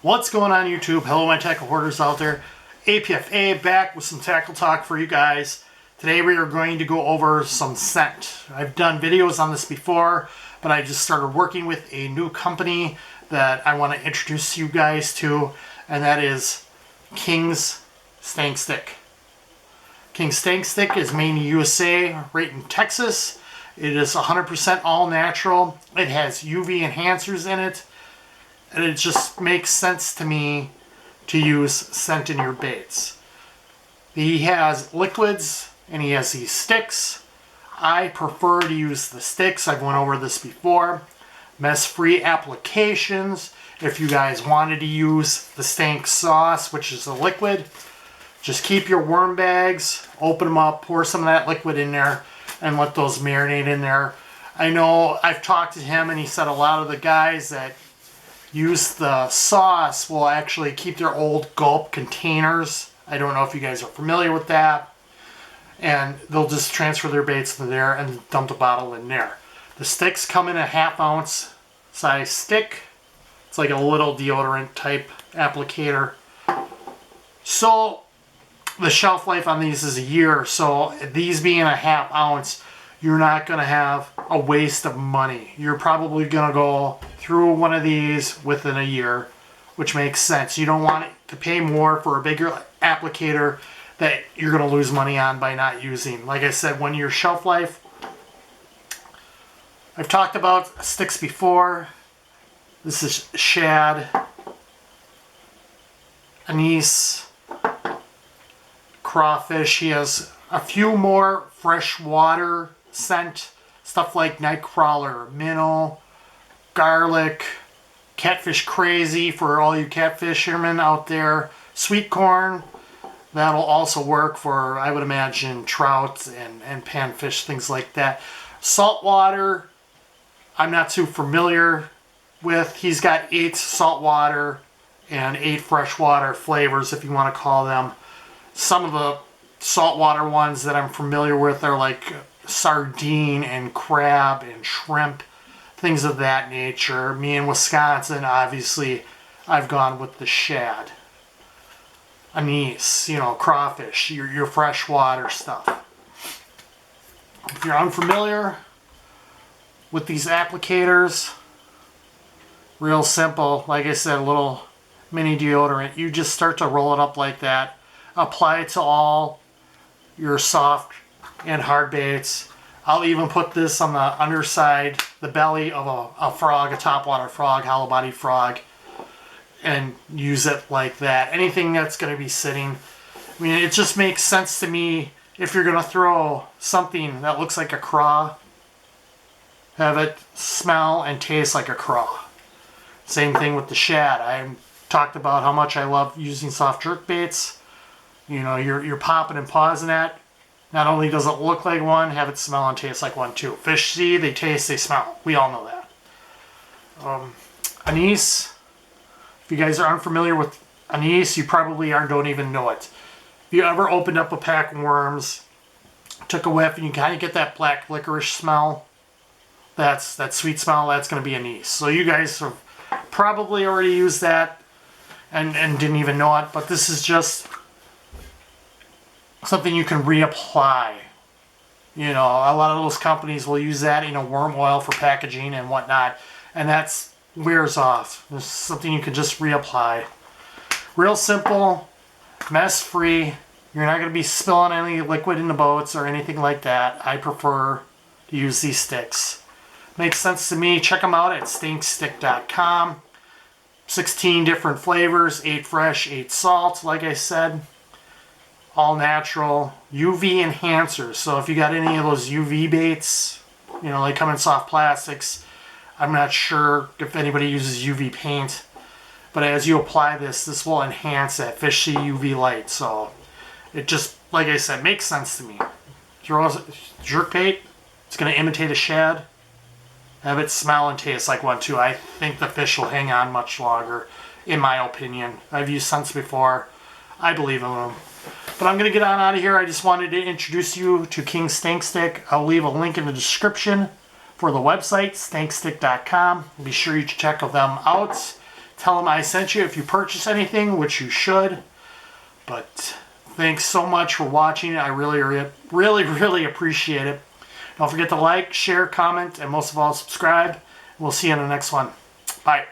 What's going on YouTube? Hello my tackle hoarders out there. APFA back with some tackle talk for you guys. Today we are going to go over some scent. I've done videos on this before, but I just started working with a new company that I want to introduce you guys to, and that is King's Stank Stick. King's Stank Stick is made in the USA, right in Texas. It is 100% all natural. It has UV enhancers in it. And it just makes sense to me to use scent in your baits. He has liquids and he has these sticks. I prefer to use the sticks. I've went over this before. Mess-free applications. If you guys wanted to use the stank sauce, which is the liquid, just keep your worm bags, open them up, pour some of that liquid in there, and let those marinate in there. I know I've talked to him and he said a lot of the guys that use the sauce will actually keep their old gulp containers. I don't know if you guys are familiar with that. And they'll just transfer their baits to there and dump the bottle in there. The sticks come in a 1/2 ounce size stick. It's like a little deodorant type applicator. So the shelf life on these is a year. So these being a 1/2 ounce, you're not going to have a waste of money. You're probably going to go through one of these within a year, which makes sense. You don't want to pay more for a bigger applicator that you're going to lose money on by not using. Like I said, 1 year shelf life. I've talked about sticks before. This is shad, anise, crawfish. He has a few more freshwater scent, stuff like nightcrawler, minnow, garlic, catfish crazy for all you catfishermen out there, sweet corn. That'll also work for, I would imagine, trout and panfish, things like that. Saltwater, I'm not too familiar with. He's got 8 saltwater and 8 freshwater flavors, if you want to call them. Some of the saltwater ones that I'm familiar with are like sardine and crab and shrimp, things of that nature. Me in Wisconsin, obviously, I've gone with the shad. Anise, crawfish, your freshwater stuff. If you're unfamiliar with these applicators, real simple. Like I said, a little mini deodorant. You just start to roll it up like that. Apply it to all your soft and hard baits. I'll even put this on the underside, the belly of a frog, a topwater frog, hollow bodied frog, and use it like that. Anything that's going to be sitting. I mean, it just makes sense to me if you're going to throw something that looks like a craw, have it smell and taste like a craw. Same thing with the shad. I talked about how much I love using soft jerk baits. You're popping and pausing that. Not only does it look like one, have it smell and taste like one too. Fish see, they taste, they smell. We all know that. Anise. If you guys are unfamiliar with anise, you probably don't even know it. If you ever opened up a pack of worms, took a whiff, and you kind of get that black licorice smell, that sweet smell, that's going to be anise. So you guys have probably already used that and didn't even know it, but this is just something you can reapply. A lot of those companies will use that, worm oil for packaging and whatnot, and that's wears off. It's something you can just reapply. Real simple, mess-free. You're not going to be spilling any liquid in the boats or anything like that. I prefer to use these sticks. Makes sense to me. Check them out at stankstick.com. 16 different flavors, 8 fresh, 8 salt, like I said. All natural, UV enhancers. So if you got any of those UV baits, they come in soft plastics. I'm not sure if anybody uses UV paint, but as you apply this will enhance that fish see UV light. So it just, like I said, makes sense to me. Throw a jerk bait, it's going to imitate a shad. Have it smell and taste like one too. I think the fish will hang on much longer, in my opinion. I've used scents before. I believe in them. But I'm going to get on out of here. I just wanted to introduce you to King Stank Stick. I'll leave a link in the description for the website, stankstick.com. Be sure you check them out. Tell them I sent you if you purchase anything, which you should. But thanks so much for watching. I really appreciate it. Don't forget to like, share, comment, and most of all, subscribe. We'll see you in the next one. Bye.